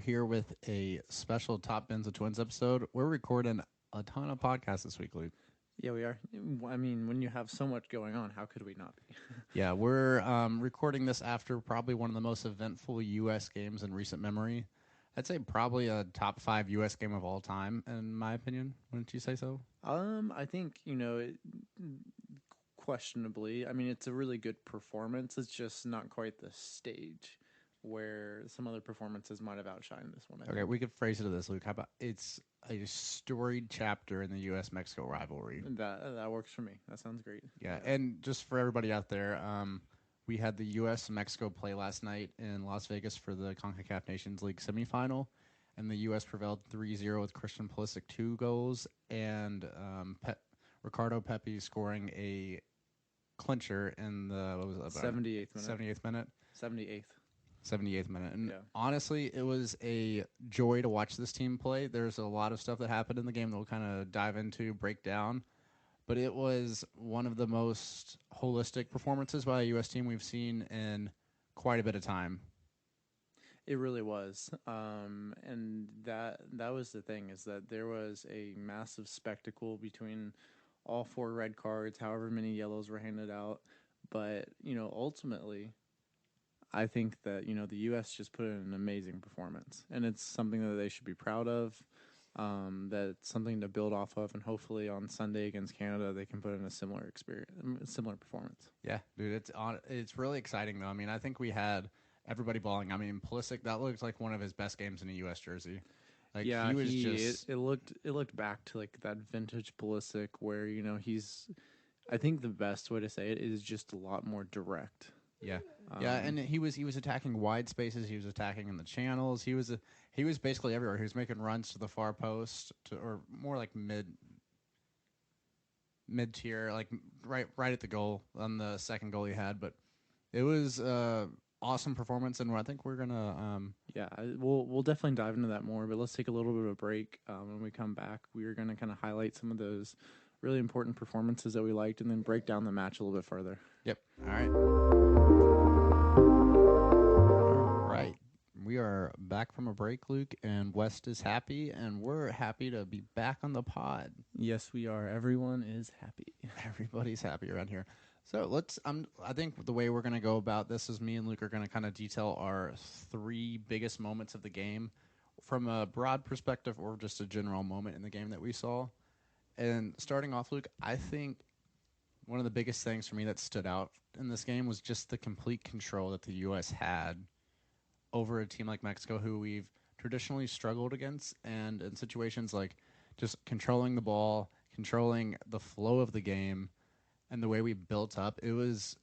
here with a special Top Bins of Twins episode. We're recording a ton of podcasts this week, Luke. Yeah, we are. I mean, when you have so much going on, how could we not be? Yeah, we're recording this after probably one of the most eventful U.S. games in recent memory. I'd say probably a top 5 U.S. game of all time, in my opinion. Wouldn't you say so? I think, questionably. I mean, it's a really good performance. It's just not quite the stage where some other performances might have outshined this one. I Okay, think. we could phrase it to this, Luke. How about it's a storied chapter in the U.S.-Mexico rivalry. That works for me. That sounds great. Yeah, and just for everybody out there, we had the U.S.-Mexico play last night in Las Vegas for the CONCACAF Nations League semifinal, and the U.S. prevailed 3-0 with Christian Pulisic 2 goals and Ricardo Pepi scoring a clincher in the 78th minute. 78th minute. 78th. 78th minute. And honestly, it was a joy to watch this team play. There's a lot of stuff that happened in the game that we'll kind of dive into, break down. But it was one of the most holistic performances by a U.S. team we've seen in quite a bit of time. It really was. And that was the thing, is that there was a massive spectacle between all 4 red cards, however many yellows were handed out. But, ultimately, I think that, the U.S. just put in an amazing performance. And it's something that they should be proud of. That's something to build off of, and hopefully on Sunday against Canada they can put in a similar performance. Yeah, dude, it's really exciting though. I mean, I think we had everybody balling. I mean, Pulisic, that looked like one of his best games in a U.S. jersey. Like, yeah, he was just it looked back to like that vintage Pulisic where he's. I think the best way to say it is just a lot more direct. Yeah, and he was attacking wide spaces. He was attacking in the channels. He was basically everywhere. He was making runs to the far post, or more like mid tier, like right at the goal on the second goal he had. But it was awesome performance, and I think we're gonna we'll definitely dive into that more. But let's take a little bit of a break. When we come back, we are gonna kind of highlight some of those really important performances that we liked, and then break down the match a little bit further. Yep. All right. We are back from a break, Luke, and West is happy, and we're happy to be back on the pod. Yes, we are. Everyone is happy. Everybody's happy around here. So let's. I think the way we're going to go about this is me and Luke are going to kind of detail our 3 biggest moments of the game from a broad perspective or just a general moment in the game that we saw. And starting off, Luke, I think one of the biggest things for me that stood out in this game was just the complete control that the U.S. had over a team like Mexico, who we've traditionally struggled against, and in situations like just controlling the ball, controlling the flow of the game, and the way we built up. It was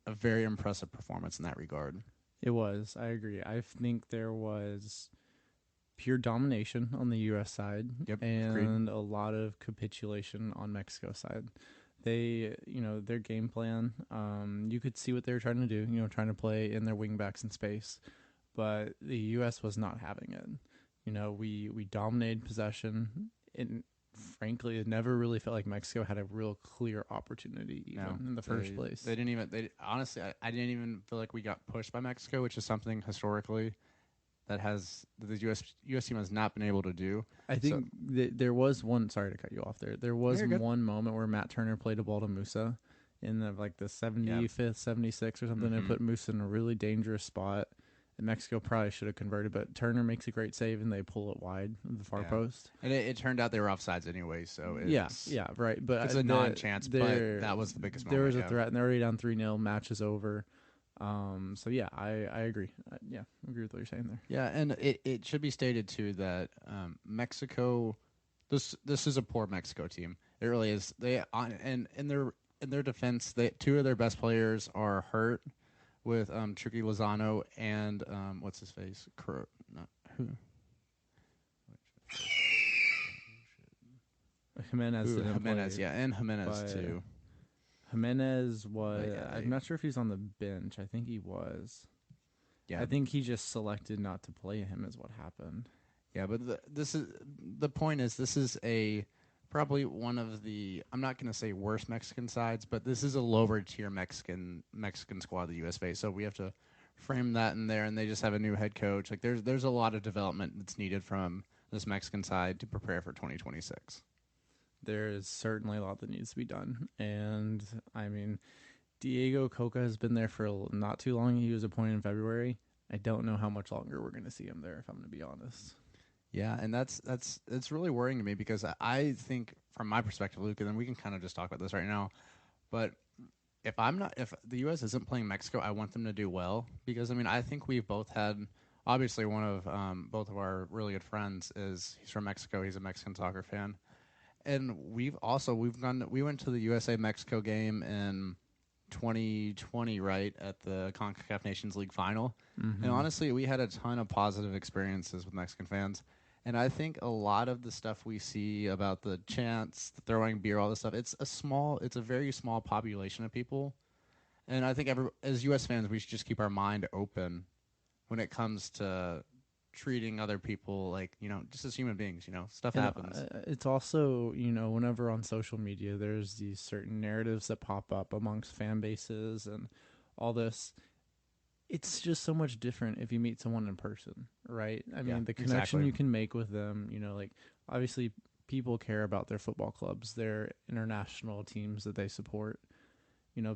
a very impressive performance in that regard. It was. I agree. I think there was pure domination on the U.S. side, and a lot of capitulation on Mexico's side. They, their game plan, you could see what they were trying to do, trying to play in their wingbacks in space. But the U.S. was not having it. We dominated possession. And frankly, it never really felt like Mexico had a real clear opportunity in the first place. They didn't even. Honestly, I didn't even feel like we got pushed by Mexico, which is something historically that the U.S. team has not been able to do. I think there was one. Sorry to cut you off there. There was one moment where Matt Turner played a ball to Musa in the 75th, 76 or something, and put Musa in a really dangerous spot. And Mexico probably should have converted, but Turner makes a great save, and they pull it wide of the far post. And it turned out they were offsides anyway, so right. But it's a non-chance, but that was the biggest moment. There was a threat, and they're already down 3-0. Match is over. So yeah, I agree. I agree with what you're saying there. Yeah, and it should be stated too that Mexico, this is a poor Mexico team. It really is. And in their defense, 2 of their best players are hurt, with Chucky Lozano and what's his face? Jimenez. And Jimenez too. Jimenez was. I'm not sure if he's on the bench. I think he was. Yeah, I think he just selected not to play him. Is what happened. Yeah, but the point is this is probably one of the, I'm not going to say worst Mexican sides, but this is a lower tier Mexican squad the U.S. faced. So we have to frame that in there, and they just have a new head coach. Like there's a lot of development that's needed from this Mexican side to prepare for 2026. There is certainly a lot that needs to be done, and I mean, Diego Coca has been there for not too long. He was appointed in February. I don't know how much longer we're going to see him there, if I'm going to be honest. Yeah, and it's really worrying to me because I think, from my perspective, Luke, and then we can kind of just talk about this right now. But if the U.S. isn't playing Mexico, I want them to do well because I mean I think we've both had obviously one of both of our really good friends he's from Mexico. He's a Mexican soccer fan, and we went to the USA Mexico game in 2020, right at the CONCACAF Nations League final, and honestly we had a ton of positive experiences with Mexican fans. And I think a lot of the stuff we see about the chants, the throwing beer, all this stuff, it's a very small population of people. And I think as U.S. fans, we should just keep our mind open when it comes to treating other people like, just as human beings, stuff And happens. it's also, whenever on social media, there's these certain narratives that pop up amongst fan bases and all this. It's just so much different if you meet someone in person, right? I mean, the connection you can make with them, like obviously people care about their football clubs, their international teams that they support.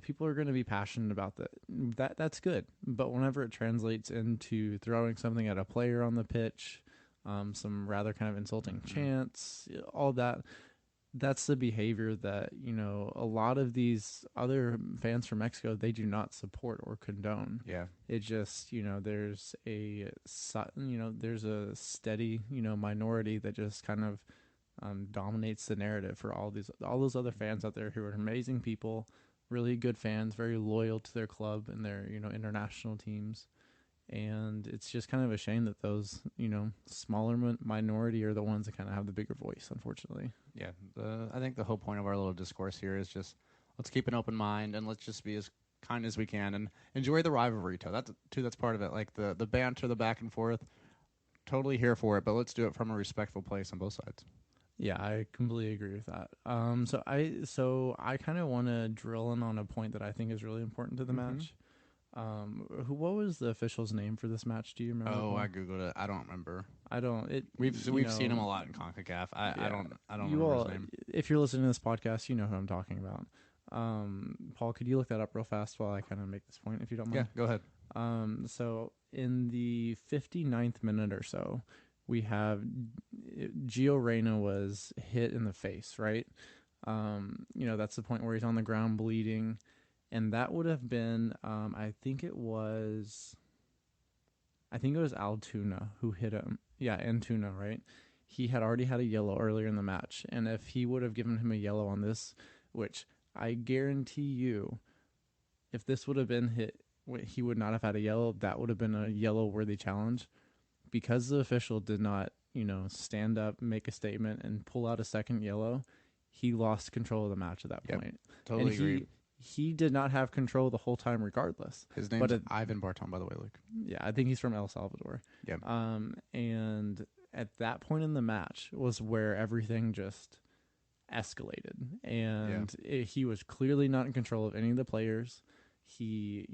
People are going to be passionate about that. That's good. But whenever it translates into throwing something at a player on the pitch, some rather kind of insulting chants, all that, that's the behavior that a lot of these other fans from Mexico, they do not support or condone. Yeah, it just there's a steady minority that just kind of dominates the narrative for all those other fans out there who are amazing people, really good fans, very loyal to their club and their international teams. And it's just kind of a shame that those, smaller minority are the ones that kind of have the bigger voice, unfortunately. yeah. I think the whole point of our little discourse here is just let's keep an open mind and let's just be as kind as we can and enjoy the rivalry too. That's part of it. Like the banter, the back and forth. Totally here for it, but let's do it from a respectful place on both sides. Yeah, I completely agree with that. So I kind of want to drill in on a point that I think is really important to the match. What was the official's name for this match? Do you remember? Oh, I googled it. I don't remember. I don't. We've seen him a lot in CONCACAF. I don't You remember all, his name. if you're listening to this podcast, you know who I'm talking about. Paul, could you look that up real fast while I kind of make this point, if you don't mind? Yeah, go ahead. So in the 59th minute or so, we have Gio Reyna was hit in the face, right? That's the point where he's on the ground bleeding. And that would have been, I think it was Altuna who hit him. Yeah, Antuna, right? He had already had a yellow earlier in the match. And if he would have given him a yellow on this, which I guarantee you, if this would have been hit, he would not have had a yellow. That would have been a yellow-worthy challenge. Because the official did not, stand up, make a statement, and pull out a second yellow, he lost control of the match at that point. Totally agree. He did not have control the whole time regardless. His name's Ivan Barton, by the way, Luke. Yeah, I think he's from El Salvador. Yeah. And at that point in the match was where everything just escalated. And he was clearly not in control of any of the players. He,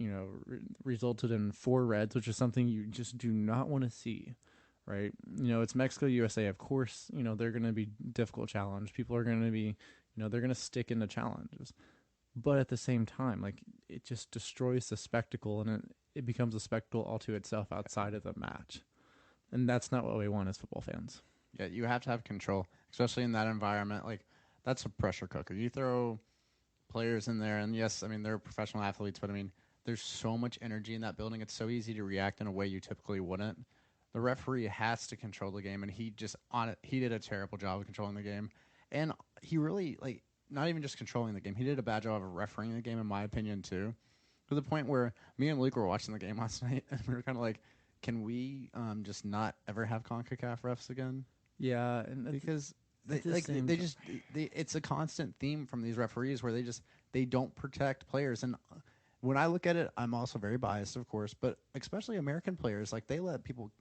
resulted in 4 reds, which is something you just do not want to see, right? It's Mexico, USA. Of course, they're going to be difficult challenge. People are going to be, they're going to stick into challenges. But at the same time, like, it just destroys the spectacle, and it becomes a spectacle all to itself outside of the match. And that's not what we want as football fans. Yeah, you have to have control, especially in that environment. Like, that's a pressure cooker. You throw players in there, and yes, I mean, they're professional athletes, but I mean, there's so much energy in that building. It's so easy to react in a way you typically wouldn't. The referee has to control the game, and he did a terrible job of controlling the game. And he really, like, not even just controlling the game. He did a bad job of refereeing the game, in my opinion, too. To the point where me and Luke were watching the game last night, and we were kind of like, can we just not ever have CONCACAF refs again? Yeah, because it's a constant theme from these referees where they don't protect players. And when I look at it, I'm also very biased, of course, but especially American players, like, they let people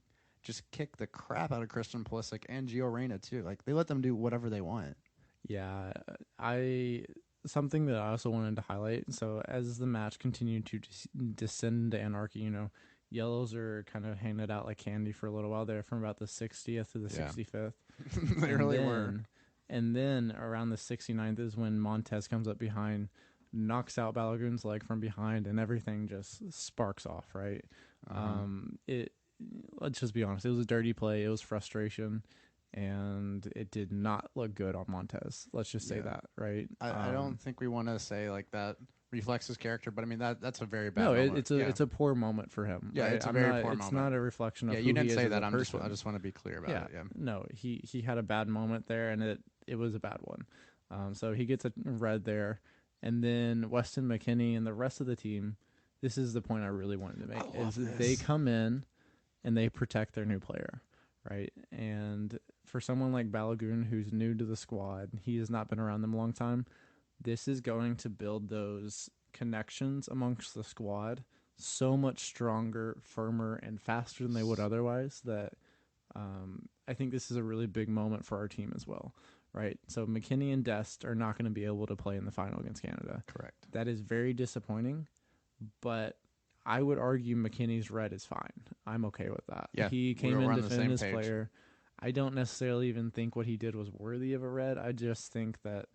just kick the crap out of Christian Pulisic and Gio Reyna too. Like, they let them do whatever they want. Yeah, something that I also wanted to highlight. So as the match continued to descend into anarchy, Yellows are kind of handed out like candy for a little while there, from about the 60th to the 65th. They and really then, were. And then around the 69th is when Montez comes up behind, knocks out Balogun's leg from behind, and everything just sparks off, right? It Let's just be honest, it was a dirty play, it was frustration, and it did not look good on Montez. Let's just say that, right? I don't think we want to say like that reflects his character, but I mean that's a very bad No, moment. it's a poor moment for him. Yeah, Right? it's a very poor It's moment. not a reflection of Yeah, who you he didn't is say as that. a person. I just want to be clear about it. Yeah. No, he had a bad moment there, and it was a bad one. So he gets a red there, and then Weston McKennie and the rest of the team. This is the point I really wanted to make: is that they come in and they protect their new player, right? And for someone like Balogun, who's new to the squad, he has not been around them a long time. This is going to build those connections amongst the squad so much stronger, firmer, and faster than they would otherwise. That I think this is a really big moment for our team as well, right? So McKinney and Dest are not going to be able to play in the final against Canada. Correct. That is very disappointing, but I would argue McKinney's red is fine. I'm okay with that. Yeah, He came in defending his page. player. I don't necessarily even think what he did was worthy of a red. I just think that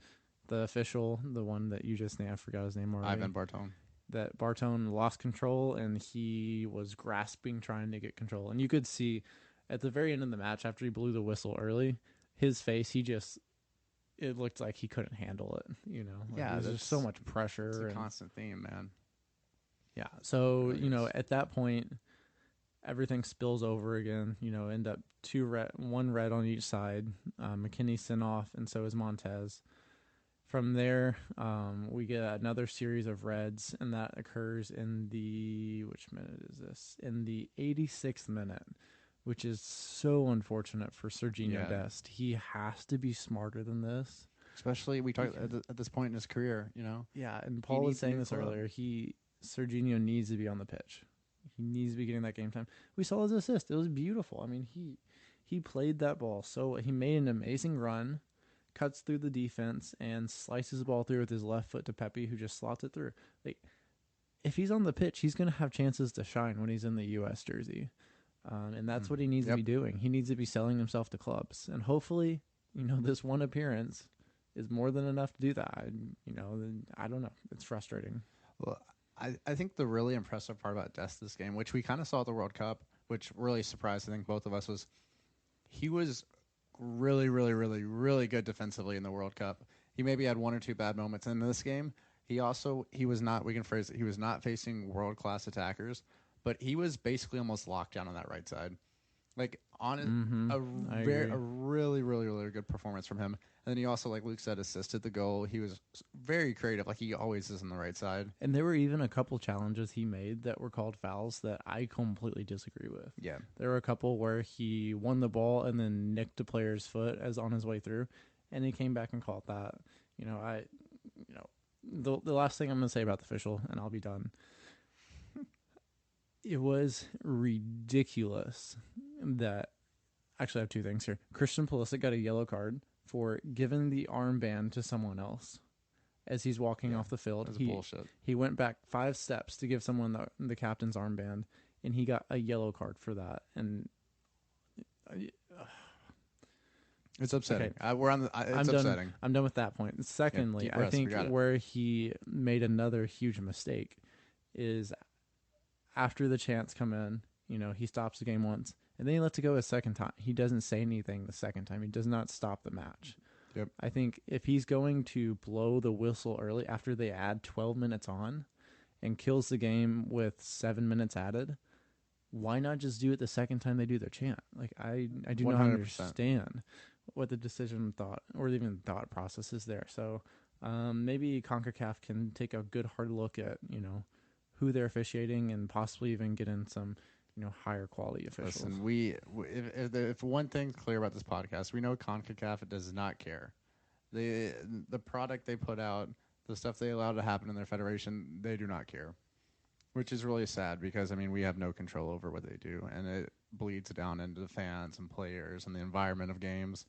the official, the one that you just named, I forgot his name already. Ivan Bartone. That Bartone lost control, and he was grasping, trying to get control. And you could see at the very end of the match, after he blew the whistle early, his face, it looked like he couldn't handle it. There's just so much pressure. It's a constant theme, man. Yeah. So, at that point, everything spills over again. End up one red on each side. McKinney sent off, and so is Montez. From there, we get another series of reds, and that occurs in which minute is this? In the 86th minute, which is so unfortunate for Serginho Dest. He has to be smarter than this. Especially, we talked at this point in his career, Yeah, and Paul was saying this earlier. Serginho needs to be on the pitch. He needs to be getting that game time. We saw his assist. It was beautiful. I mean, he played that ball. So he made an amazing run, cuts through the defense, and slices the ball through with his left foot to Pepe, who just slots it through. Like, if he's on the pitch, he's going to have chances to shine when he's in the U.S. jersey. And that's what he needs to be doing. He needs to be selling himself to clubs. And hopefully, this one appearance is more than enough to do that. I don't know. It's frustrating. Well, I think the really impressive part about Dest this game, which we kind of saw at the World Cup, which really surprised, I think, both of us, was he was really, really, really, really good defensively in the World Cup. He maybe had one or two bad moments in this game. He was not, we can phrase it, he was not facing world-class attackers, but he was basically almost locked down on that right side. Like, a really, really, really good performance from him. And then he also, like Luke said, assisted the goal. He was very creative, like he always is on the right side. And there were even a couple challenges he made that were called fouls that I completely disagree with. Yeah. There were a couple where he won the ball and then nicked a player's foot as on his way through, and he came back and called that. The last thing I'm going to say about the official, and I'll be done. It was ridiculous that, actually I have two things here. Christian Pulisic got a yellow card for giving the armband to someone else as he's walking off the field. That's bullshit. He went back 5 steps to give someone the captain's armband, and he got a yellow card for that. And it's upsetting. Okay. It's upsetting. I'm done with that point. Secondly, I think where he made another huge mistake is after the chance come in, he stops the game once, and then he lets it go a second time. He doesn't say anything the second time. He does not stop the match. Yep. I think if he's going to blow the whistle early after they add 12 minutes on and kills the game with 7 minutes added, why not just do it the second time they do their chant? Like, I do 100%. Not understand what the decision thought or even thought process is there. So maybe CONCACAF can take a good hard look at, who they're officiating and possibly even get in some, higher quality officials. Listen, if one thing's clear about this podcast, we know CONCACAF does not care. The product they put out, the stuff they allow to happen in their federation, they do not care, which is really sad because, we have no control over what they do, and it bleeds down into the fans and players and the environment of games,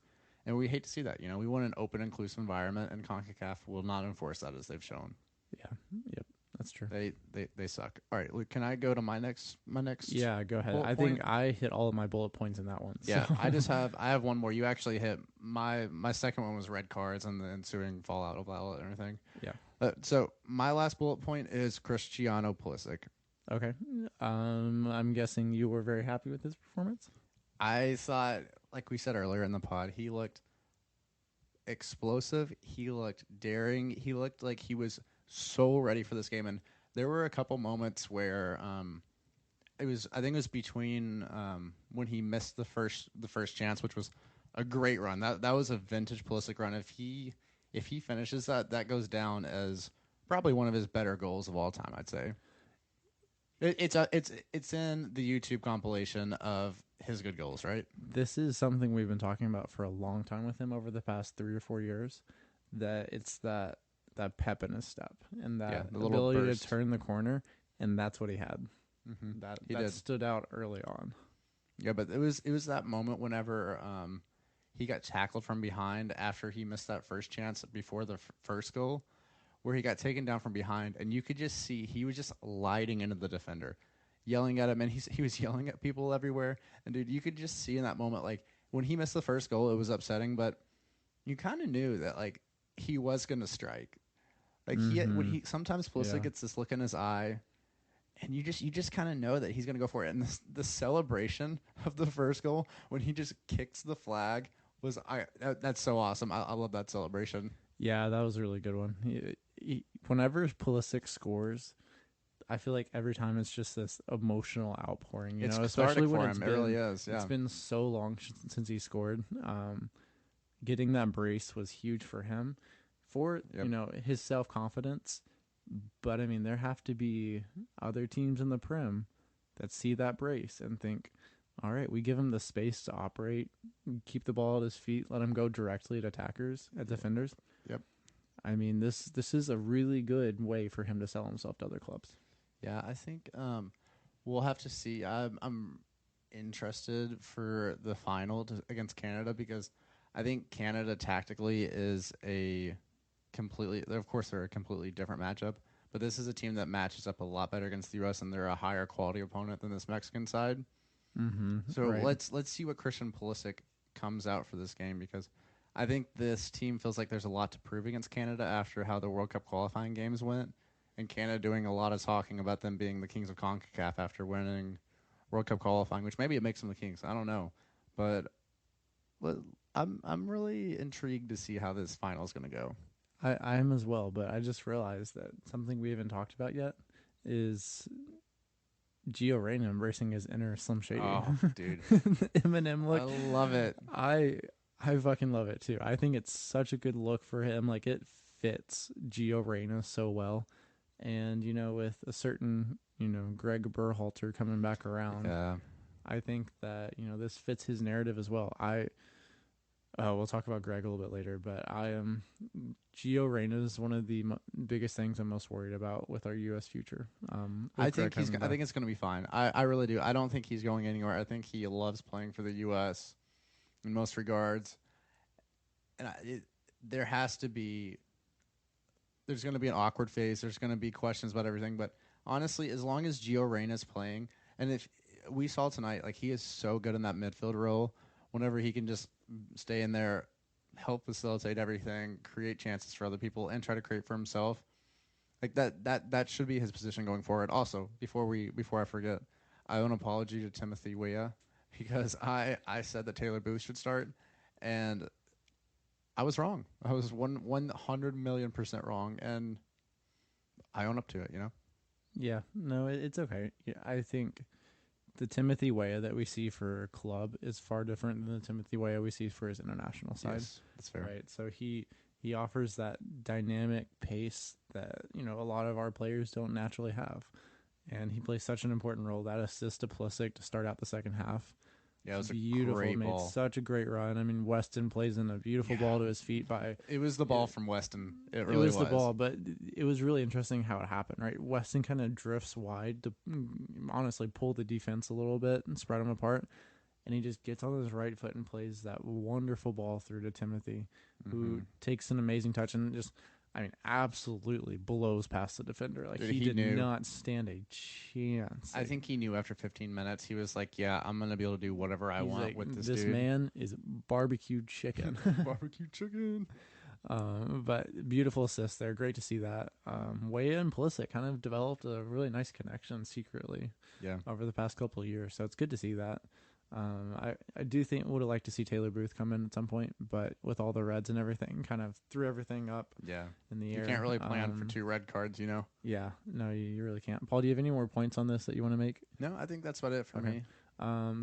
and we hate to see that. We want an open, inclusive environment, and CONCACAF will not enforce that as they've shown. Yeah, yep. That's true. They suck. All right, Luke, can I go to my next Yeah, go ahead. bullet I point? think I hit all of my bullet points in that one. So. Yeah, I have one more. You actually hit my second one was red cards and the ensuing fallout of that and everything. Yeah. So my last bullet point is Cristiano Pulisic. Okay. I'm guessing you were very happy with his performance. I thought, like we said earlier in the pod, he looked explosive. He looked daring. He looked like he was so ready for this game. And there were a couple moments where I think it was between when he missed the first chance, which was a great run. That was a vintage Pulisic run. If he finishes that goes down as probably one of his better goals of all time, I'd say. It's in the YouTube compilation of his good goals, right? This is something we've been talking about for a long time with him over the past 3 or 4 years. That it's that pep in his step and that ability to turn the corner, and that's what he had. Mm-hmm. That stood out early on. Yeah, but it was that moment whenever he got tackled from behind after he missed that first chance before the first goal, where he got taken down from behind, and you could just see he was just lighting into the defender, yelling at him, and he was yelling at people everywhere. And dude, you could just see in that moment, like when he missed the first goal, it was upsetting, but you kind of knew that like he was gonna strike. Like when he sometimes Pulisic gets this look in his eye, and you just kind of know that he's gonna go for it. And the celebration of the first goal when he just kicks the flag was that's so awesome. I love that celebration. Yeah, that was a really good one. Whenever Pulisic scores, I feel like every time it's just this emotional outpouring. You know, especially when it really is. Yeah, it's been so long since he scored. Getting that brace was huge for him, for his self confidence. But I mean, there have to be other teams in the Prem that see that brace and think, all right, we give him the space to operate, keep the ball at his feet, let him go directly at attackers, at defenders. Yep. I mean, this is a really good way for him to sell himself to other clubs. Yeah, I think we'll have to see. I'm interested for the final against Canada because I think Canada tactically is a completely. Of course, they're a completely different matchup, but this is a team that matches up a lot better against the U.S. and they're a higher quality opponent than this Mexican side. Mm-hmm. So let's see what Christian Pulisic comes out for this game because I think this team feels like there's a lot to prove against Canada after how the World Cup qualifying games went, and Canada doing a lot of talking about them being the kings of CONCACAF after winning World Cup qualifying, which maybe it makes them the kings. I don't know, but I'm really intrigued to see how this final is going to go. I am as well, but I just realized that something we haven't talked about yet is Gio Reyna embracing his inner Slim Shady. Oh, dude. Eminem look. I love it. I fucking love it too. I think it's such a good look for him. Like it fits Gio Reyna so well. And, with a certain, Gregg Berhalter coming back around, I think that, this fits his narrative as well. We'll talk about Gregg a little bit later, but Gio Reyna is one of the biggest things I'm most worried about with our U.S. future. I think it's going to be fine. I really do. I don't think he's going anywhere. I think he loves playing for the U.S. in most regards. And there has to be, there's going to be an awkward phase. There's going to be questions about everything. But honestly, as long as Gio Reyna's playing, and if we saw tonight, like he is so good in that midfield role, whenever he can just stay in there, help facilitate everything, create chances for other people, and try to create for himself. Like that should be his position going forward. Also, before I forget, I owe an apology to Timothy Weah because I said that Taylor Booth should start, and I was wrong. I was 100,000,000% wrong, and I own up to it. Yeah, no, it's okay. Yeah, I think the Timothy Weah that we see for club is far different than the Timothy Weah we see for his international side. Yes, that's fair. Right. So he offers that dynamic pace that, a lot of our players don't naturally have. And he plays such an important role. That assist to Pulisic to start out the second half. Yeah, it was beautiful. A great made ball. Such a great run. I mean, Weston plays in a beautiful ball to his feet by. It was the ball from Weston. It really was the ball, but it was really interesting how it happened. Right, Weston kind of drifts wide to honestly pull the defense a little bit and spread them apart, and he just gets on his right foot and plays that wonderful ball through to Timothy, who takes an amazing touch and just. I mean, absolutely blows past the defender. Like, Dude, he he did knew. not stand a chance. I think he knew after 15 minutes. He was like, "Yeah, I'm gonna be able to do whatever I He's want like, with this this dude." man is barbecue chicken. Barbecue chicken. But beautiful assist there. Great to see that. Weah and Pulisic kind of developed a really nice connection secretly Yeah. over the past couple of years. So it's good to see that. I do think would have liked to see Taylor Booth come in at some point, but with all the Reds and everything, kind of threw everything up Yeah. in the You air. can't really plan for 2 red cards, you know? Yeah, no, you really can't. Paul, do you have any more points on this that you want to make? No, I think that's about it for me.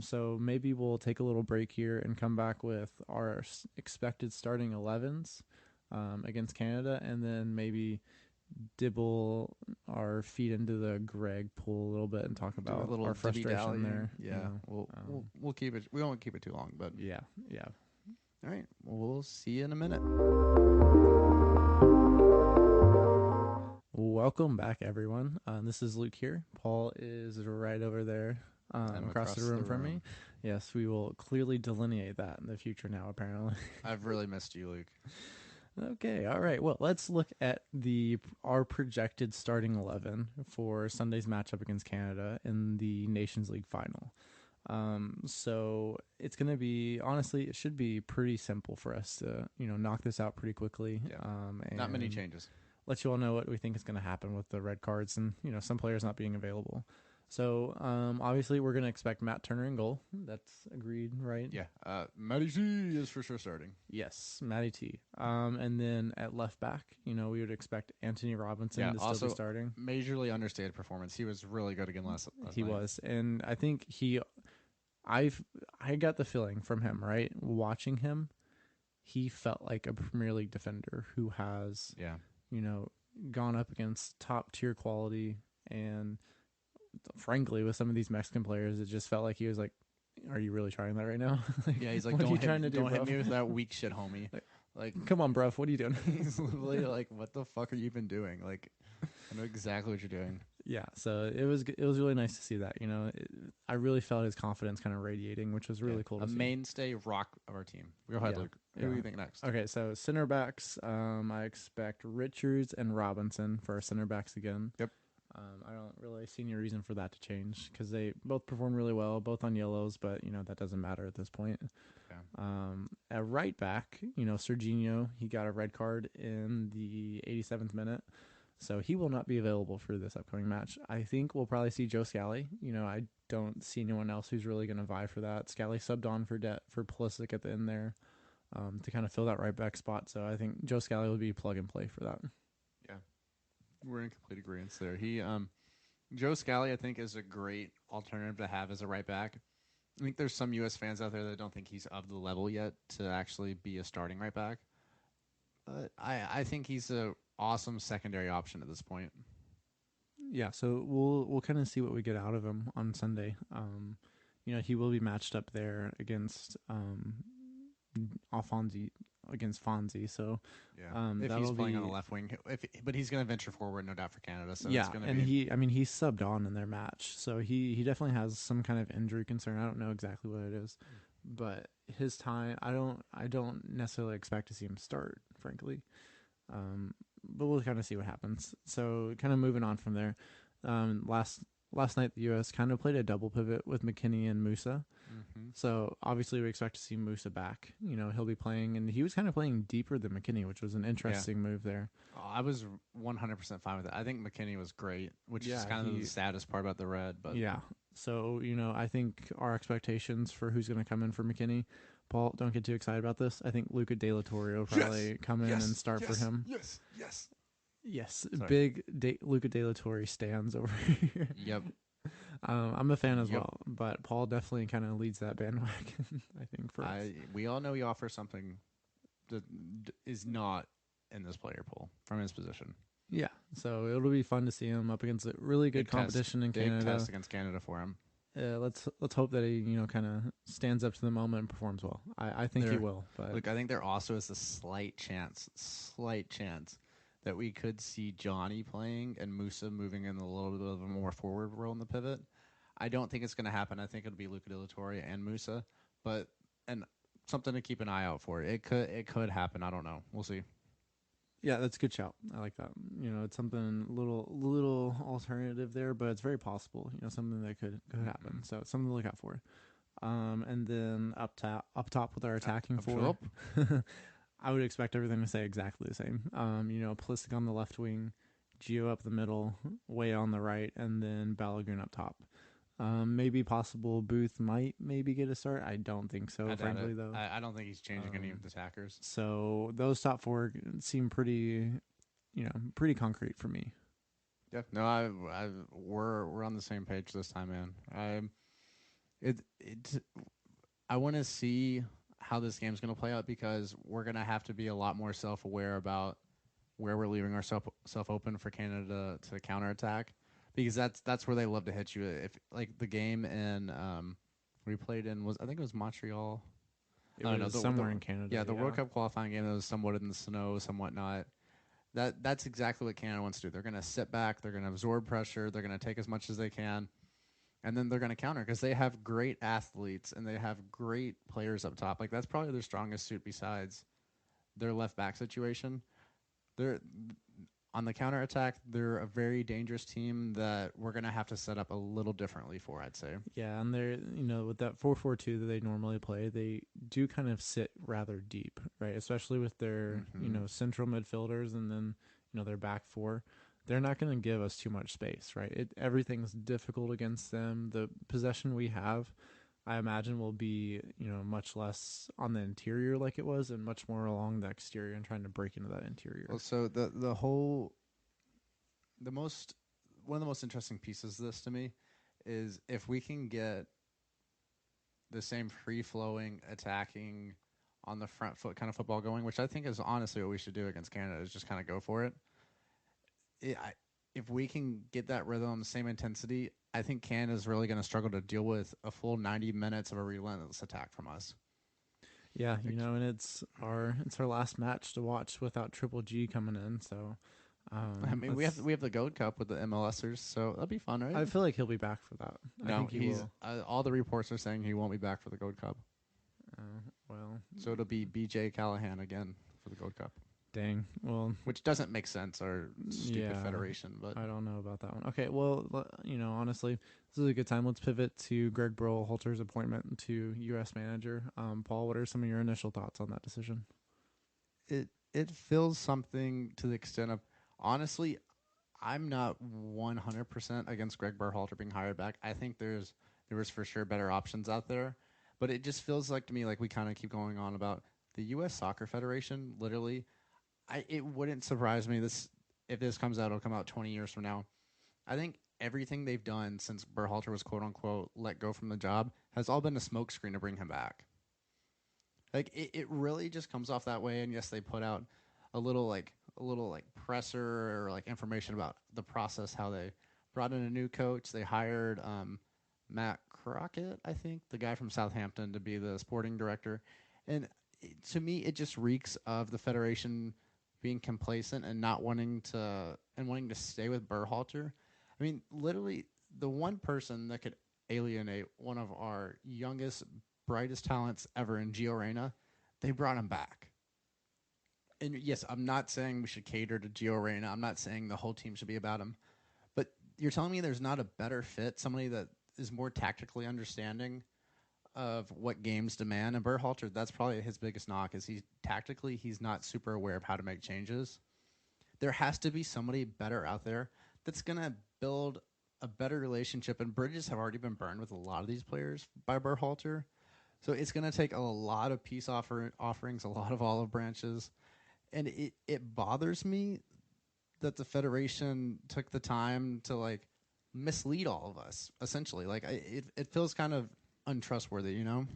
So maybe we'll take a little break here and come back with our expected starting 11s against Canada, and then maybe dibble our feet into the Gregg pool a little bit and talk about our frustration there. Yeah, you know, we'll keep it. We won't keep it too long, but yeah. All right, well, we'll see you in a minute. Welcome back, everyone. This is Luke here. Paul is right over there across the room from me. Yes, we will clearly delineate that in the future now, apparently. I've really missed you, Luke. Okay, all right. Well, let's look at our projected starting 11 for Sunday's matchup against Canada in the Nations League final. So it's going to be, honestly, it should be pretty simple for us to, knock this out pretty quickly. Yeah. And not many changes. Let you all know what we think is going to happen with the red cards and, some players not being available. So, obviously, we're going to expect Matt Turner in goal. That's agreed, right? Yeah. Matty T is for sure starting. Yes, Matty T. And then at left back, we would expect Anthony Robinson to still be starting. Majorly understated performance. He was really good again last He night. was. And I think I got the feeling from him, right? Watching him, he felt like a Premier League defender who has, gone up against top tier quality. And frankly, with some of these Mexican players, it just felt like he was like, "Are you really trying that right now?" Yeah, he's like, "Don't hit me with that weak shit, homie." Like, come on, bruv, what are you doing? He's literally like, "What the fuck are you even doing?" Like, I know exactly what you're doing. Yeah, so it was really nice to see that. I really felt his confidence kind of radiating, which was really cool to see. A mainstay rock of our team. Go ahead, Luke. Who do you think next? Okay, so center backs, I expect Richards and Robinson for our center backs again. Yep. I don't really see any reason for that to change because they both perform really well, both on yellows, but that doesn't matter at this point. Yeah. At right back, Serginho, he got a red card in the 87th minute. So he will not be available for this upcoming match. I think we'll probably see Joe Scally. I don't see anyone else who's really going to vie for that. Scally subbed on for Pulisic at the end there to kind of fill that right back spot. So I think Joe Scally will be plug and play for that. Yeah, we're in complete agreement there. Joe Scally, I think, is a great alternative to have as a right back. I think there's some U.S. fans out there that don't think he's of the level yet to actually be a starting right back. But I think he's a awesome secondary option at this point. Yeah, so we'll kind of see what we get out of him on Sunday. He will be matched up there against Alfonsi against Fonzie. So yeah, if he's playing on the left wing, but he's going to venture forward, no doubt, for Canada. So yeah, it's gonna and he subbed on in their match, so he definitely has some kind of injury concern. I don't know exactly what it is, but his time, I don't necessarily expect to see him start, frankly. But we'll kind of see what happens. So kind of moving on from there. Last night the U.S. kind of played a double pivot with McKinney and Musa. Mm-hmm. So obviously we expect to see Musa back. He'll be playing, and he was kind of playing deeper than McKinney, which was an interesting move there. I was 100% fine with it. I think McKinney was great, which is kind of the saddest part about the red. But yeah, so I think our expectations for who's going to come in for McKinney. Paul, don't get too excited about this. I think Luca De La Torre will probably come in and start for him. Yes. Big Luca De La Torre stands over here. Yep. I'm a fan as well, but Paul definitely kind of leads that bandwagon, I think, for us. We all know he offers something that is not in this player pool from his position. Yeah, so it'll be fun to see him up against a really good competition in Canada. Big test against Canada for him. Let's hope that he kind of stands up to the moment and performs well. I think he will. But look, I think there also is a slight chance that we could see Johnny playing and Musa moving in a little bit of a more forward role in the pivot. I don't think it's going to happen. I think it'll be Luca De La Torre and Musa, and something to keep an eye out for. It could happen. I don't know. We'll see. Yeah, that's a good shout. I like that. It's something little alternative there, but it's very possible. Something that could happen. So it's something to look out for. And then up top with our attacking Up four, I would expect everything to stay exactly the same. Pulisic on the left wing, Gio up the middle, Way on the right, and then Balogun up top. Maybe possible Booth might maybe get a start. I don't think so, frankly, though. I don't think he's changing any of the attackers. So those top four seem pretty concrete for me. Yeah, no, we're on the same page this time, man. I want to see how this game's going to play out because we're going to have to be a lot more self-aware about where we're leaving ourselves open for Canada to counterattack, because that's where they love to hit you. If like the game in we played in was I think it was Montreal. It was somewhere in Canada. Yeah, the World Cup qualifying game that was somewhat in the snow, somewhat not. That's exactly what Canada wants to do. They're going to sit back. They're going to absorb pressure. They're going to take as much as they can, and then they're going to counter because they have great athletes and they have great players up top. Like that's probably their strongest suit besides their left back situation. They're on the counterattack, they're a very dangerous team that we're going to have to set up a little differently for, I'd say. Yeah, and they're, with that 4-4-2 that they normally play, they do kind of sit rather deep, right? Especially with their, central midfielders and then, their back four. They're not going to give us too much space, right? Everything's difficult against them. The possession we have, I imagine, will be, much less on the interior like it was and much more along the exterior and trying to break into that interior. Well, so one of the most interesting pieces of this to me is if we can get the same free-flowing, attacking, on the front foot kind of football going, which I think is honestly what we should do against Canada, is just kind of go for it. If we can get that rhythm, same intensity, I think Canada's really going to struggle to deal with a full 90 minutes of a relentless attack from us. Yeah, and it's our last match to watch without Triple G coming in, so I mean, we have the Gold Cup with the MLSers, so that'll be fun, right? I feel like he'll be back for that. No, I think he will. All the reports are saying he won't be back for the Gold Cup. Well, so it'll be BJ Callahan again for the Gold Cup. Dang. Well, which doesn't make sense, our stupid federation, but I don't know about that one. Okay, well, honestly, this is a good time. Let's pivot to Gregg Berhalter's appointment to U.S. manager. Paul, what are some of your initial thoughts on that decision? It feels something to the extent of, honestly, I'm not 100% against Gregg Berhalter being hired back. I think there was for sure better options out there, but it just feels like to me like we kind of keep going on about the U.S. Soccer Federation. Literally, it wouldn't surprise me if this comes out. It'll come out 20 years from now. I think everything they've done since Berhalter was quote unquote let go from the job has all been a smokescreen to bring him back. Like it really just comes off that way. And yes, they put out a little presser or like information about the process, how they brought in a new coach. They hired Matt Crockett, I think, the guy from Southampton, to be the sporting director. And to me, it just reeks of the Federation being complacent and not wanting to stay with Berhalter. I mean, literally, the one person that could alienate one of our youngest, brightest talents ever in Gio Reyna, they brought him back. And yes, I'm not saying we should cater to Gio Reyna. I'm not saying the whole team should be about him. But you're telling me there's not a better fit, somebody that is more tactically understanding of what games demand. And Berhalter, that's probably his biggest knock, is he's not super aware of how to make changes. There has to be somebody better out there that's going to build a better relationship. And bridges have already been burned with a lot of these players by Berhalter. So it's going to take a lot of peace offerings, a lot of olive branches. And it bothers me that the Federation took the time to like mislead all of us, essentially. Like it feels kind of untrustworthy, you know?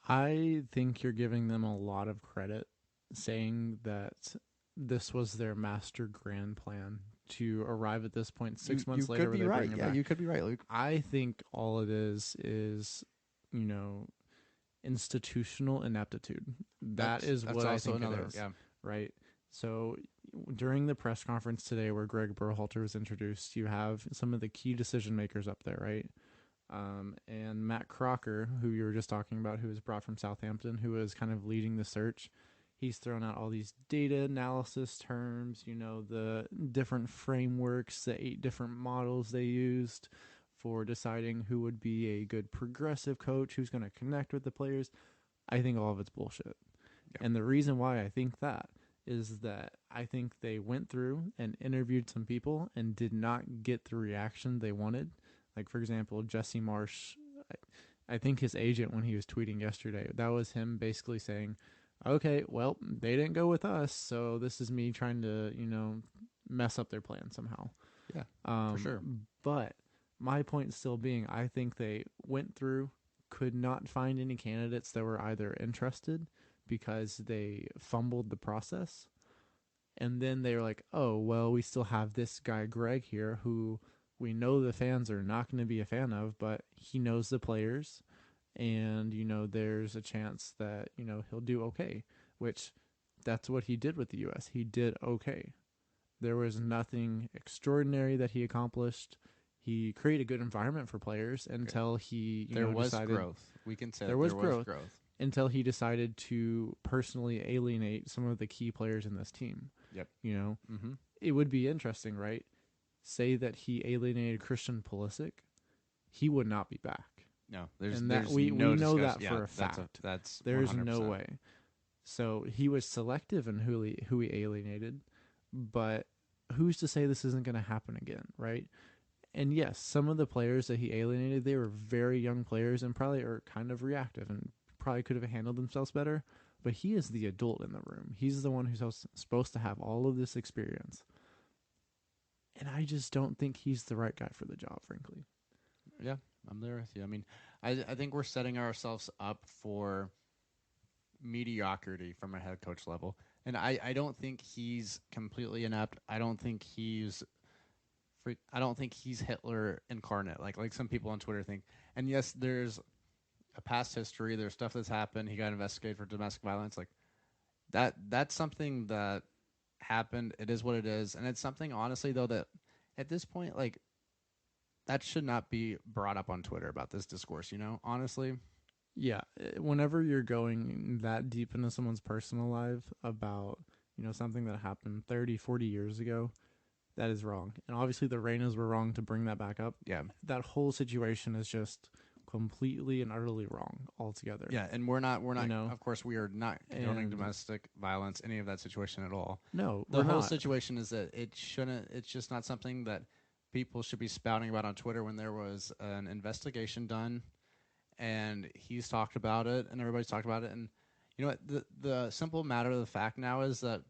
I think you're giving them a lot of credit saying that this was their master grand plan to arrive at this point 6 months later. You could be right. Yeah, you could be right, Luke. I think all it is, institutional ineptitude. That's what I think it is. Yeah. Right? So during the press conference today where Gregg Berhalter was introduced, you have some of the key decision makers up there, right? And Matt Crocker, who you were just talking about, who was brought from Southampton, who was kind of leading the search, He's thrown out all these data analysis terms, the different frameworks, the 8 different models they used for deciding who would be a good progressive coach, who's going to connect with the players. I think all of it's bullshit. Yep. And the reason why I think that is that I think they went through and interviewed some people and did not get the reaction they wanted. Like, for example, Jesse Marsh, I think his agent, when he was tweeting yesterday, that was him basically saying, okay, well, they didn't go with us, so this is me trying to, mess up their plan somehow. Yeah, for sure. But my point still being, I think they went through, could not find any candidates that were either interested because they fumbled the process. And then they were like, oh, well, we still have this guy, Gregg, here, who we know the fans are not going to be a fan of, but he knows the players. And, there's a chance that, he'll do okay, which that's what he did with the U.S. He did okay. There was nothing extraordinary that he accomplished. He created a good environment for players until he decided growth. We can say there was growth until he decided to personally alienate some of the key players in this team. Yep. It would be interesting, right? Say that he alienated Christian Pulisic, he would not be back. No, we know that for a fact. That's there's 100%. No way. So he was selective in who he alienated, but who's to say this isn't going to happen again, right? And yes, some of the players that he alienated, they were very young players and probably are kind of reactive and probably could have handled themselves better. But he is the adult in the room. He's the one who's supposed to have all of this experience. And I just don't think he's the right guy for the job, frankly. Yeah, I'm there with you. I mean, I think we're setting ourselves up for mediocrity from a head coach level. And I don't think he's completely inept. I don't think he's Hitler incarnate, like some people on Twitter think. And yes, there's a past history. There's stuff that's happened. He got investigated for domestic violence. Like that's something that happened. It is what it is. And it's something, honestly, though, that at this point, like, that should not be brought up on Twitter about this discourse, honestly. Yeah. Whenever you're going that deep into someone's personal life about, something that happened 30, 40 years ago, that is wrong. And obviously the Reinas were wrong to bring that back up. Yeah. That whole situation is just completely and utterly wrong altogether. Yeah, and we're not of course we are not condoning domestic violence, any of that situation at all. No, the whole situation is that it's just not something that people should be spouting about on Twitter when there was an investigation done and he's talked about it and everybody's talked about it. And you know what, the simple matter of the fact now is that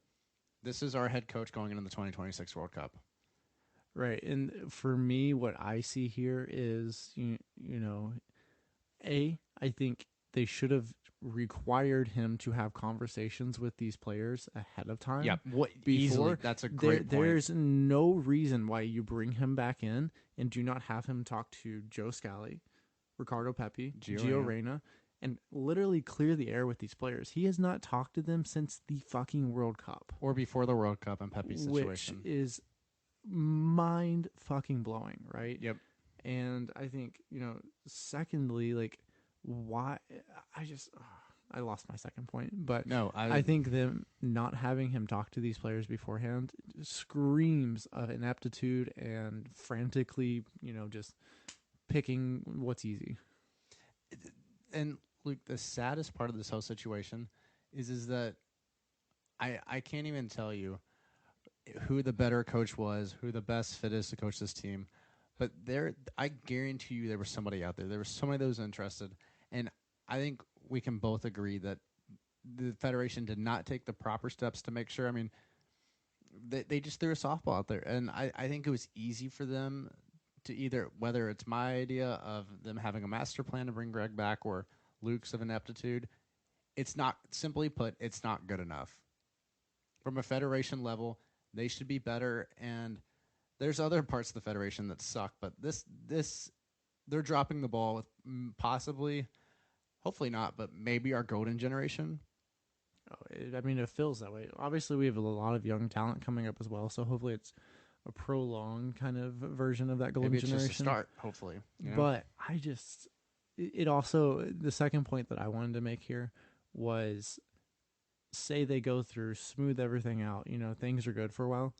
this is our head coach going into the 2026 World Cup. Right. And for me, what I see here is, I think they should have required him to have conversations with these players ahead of time. Yeah, easily. That's a great point. There's no reason why you bring him back in and do not have him talk to Joe Scally, Ricardo Pepi, Gio Reyna, and literally clear the air with these players. He has not talked to them since the fucking World Cup. Or before the World Cup and Pepi's situation. Which is mind fucking blowing, right? Yep. And I think, secondly, like, why I lost my second point, but no, I think them not having him talk to these players beforehand screams of ineptitude and frantically, just picking what's easy. And Luke, the saddest part of this whole situation is that I can't even tell you who the better coach was, who the best fit is to coach this team. But I guarantee you there was somebody out there. There was somebody that was interested. And I think we can both agree that the Federation did not take the proper steps to make sure. I mean, they just threw a softball out there. And I think it was easy for them to either, whether it's my idea of them having a master plan to bring Gregg back or Luke's of ineptitude, it's not, simply put, it's not good enough. From a Federation level, they should be better, and there's other parts of the Federation that suck, but this they're dropping the ball with possibly, hopefully not, but maybe our golden generation. It feels that way. Obviously, we have a lot of young talent coming up as well, so hopefully it's a prolonged kind of version of that golden maybe it's generation. Just a start, hopefully. But it also, the second point that I wanted to make here was say they go through, smooth everything out, things are good for a while.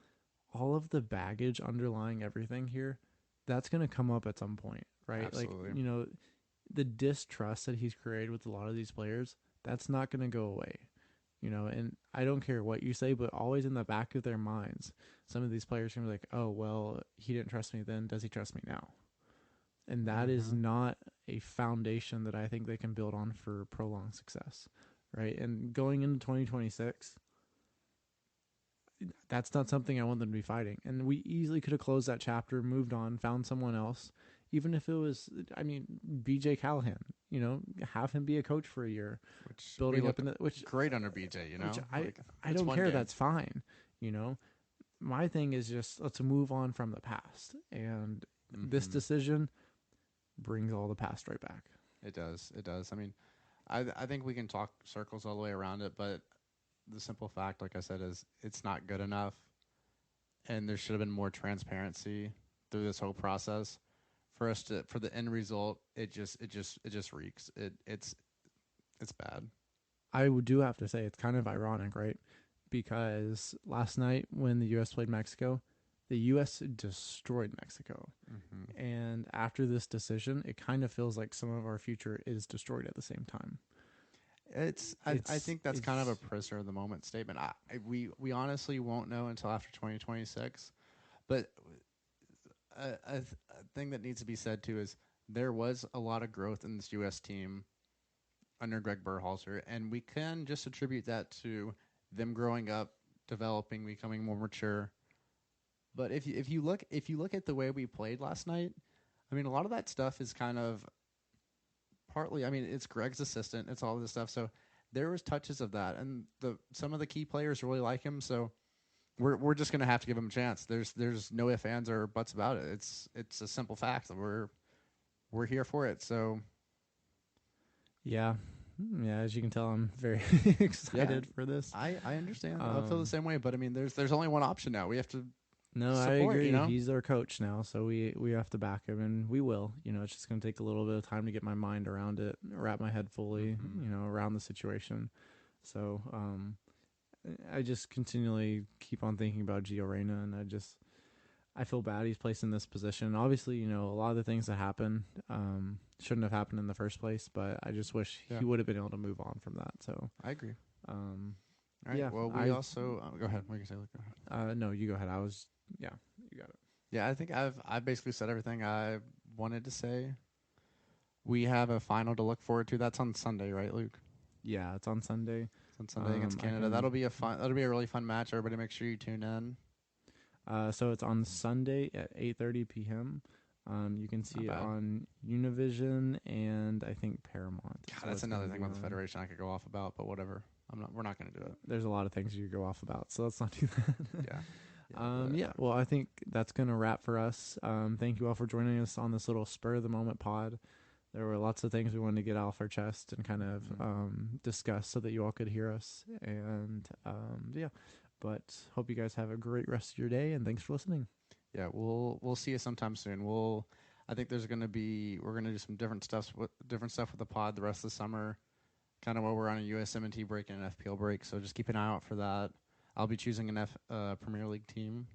All of the baggage underlying everything here, that's going to come up at some point, right? Absolutely. Like, the distrust that he's created with a lot of these players, that's not going to go away. And I don't care what you say, but always in the back of their minds, some of these players can be like, oh, well, he didn't trust me then. Does he trust me now? And that is not a foundation that I think they can build on for prolonged success, right? And going into 2026, that's not something I want them to be fighting. And we easily could have closed that chapter, moved on, found someone else, even if it was, BJ Callahan, have him be a coach for a year, which building up in the, which great under BJ, which like, I don't care. Game. That's fine. My thing is just let's move on from the past, and this decision brings all the past right back. It does. It does. I mean, I think we can talk circles all the way around it, but the simple fact, like I said, is it's not good enough, and there should have been more transparency through this whole process for us to, for the end result. It just reeks. It's bad. I do have to say it's kind of ironic, right? Because last night when the U.S. played Mexico, the U.S. destroyed Mexico. And after this decision, it kind of feels like some of our future is destroyed at the same time. I think that's kind of a prisoner of the moment statement. We honestly won't know until after 2026. But a thing that needs to be said too is there was a lot of growth in this U.S. team under Gregg Berhalter, and we can just attribute that to them growing up, developing, becoming more mature. But if you look at the way we played last night, I mean, a lot of that stuff is kind of partly. I mean, it's Gregg's assistant, it's all this stuff. So there was touches of that, and some of the key players really like him. So we're just gonna have to give him a chance. There's no ifs, ands, or buts about it. It's a simple fact that we're here for it. So yeah, as you can tell, I'm very excited for this. I understand. I feel the same way, but I mean, there's only one option now. We have to. No, support, I agree. He's our coach now, so we have to back him, and we will. It's just going to take a little bit of time to get my mind around it, wrap my head fully, around the situation. So I just continually keep on thinking about Gio Reyna, and I feel bad he's placed in this position. Obviously, a lot of the things that happen shouldn't have happened in the first place, but I just wish he would have been able to move on from that. So I agree. All right. Yeah. Well, we also go ahead. What can you say? Go ahead. No, you go ahead. Yeah, you got it. Yeah, I think I've basically said everything I wanted to say. We have a final to look forward to. That's on Sunday, right, Luke? Yeah, it's on Sunday. It's on Sunday against Canada. That'll be a really fun match. Everybody, make sure you tune in. So it's on Sunday at 8:30 p.m. You can see it on Univision and I think Paramount. God, so that's another thing with the Federation I could go off about, but whatever. We're not going to do it. There's a lot of things you could go off about, so let's not do that. Yeah. Well, I think that's going to wrap for us. Thank you all for joining us on this little spur of the moment pod. There were lots of things we wanted to get off our chest and kind of discuss so that you all could hear us. And but hope you guys have a great rest of your day, and thanks for listening. Yeah, we'll see you sometime soon. I think we're gonna do some different stuff with the pod the rest of the summer, kind of while we're on a USMNT break and an FPL break. So just keep an eye out for that. I'll be choosing an Premier League team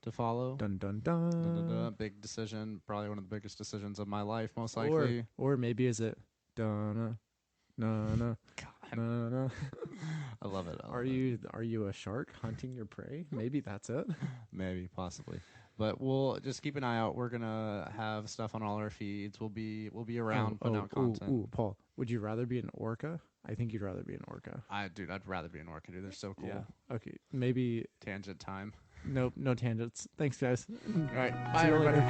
to follow. Dun dun dun. Dun, dun, dun. Big decision, probably one of the biggest decisions of my life, most likely. Or maybe is it dun no. No. I love it. Are you a shark hunting your prey? Maybe that's it. Maybe, possibly. But we'll just keep an eye out. We're gonna have stuff on all our feeds. We'll be around putting out content. Paul, would you rather be an orca? I think you'd rather be an orca. I'd rather be an orca, dude. They're so cool. Yeah. Okay. Maybe tangent time. Nope, no tangents. Thanks, guys. All right. Bye, everybody.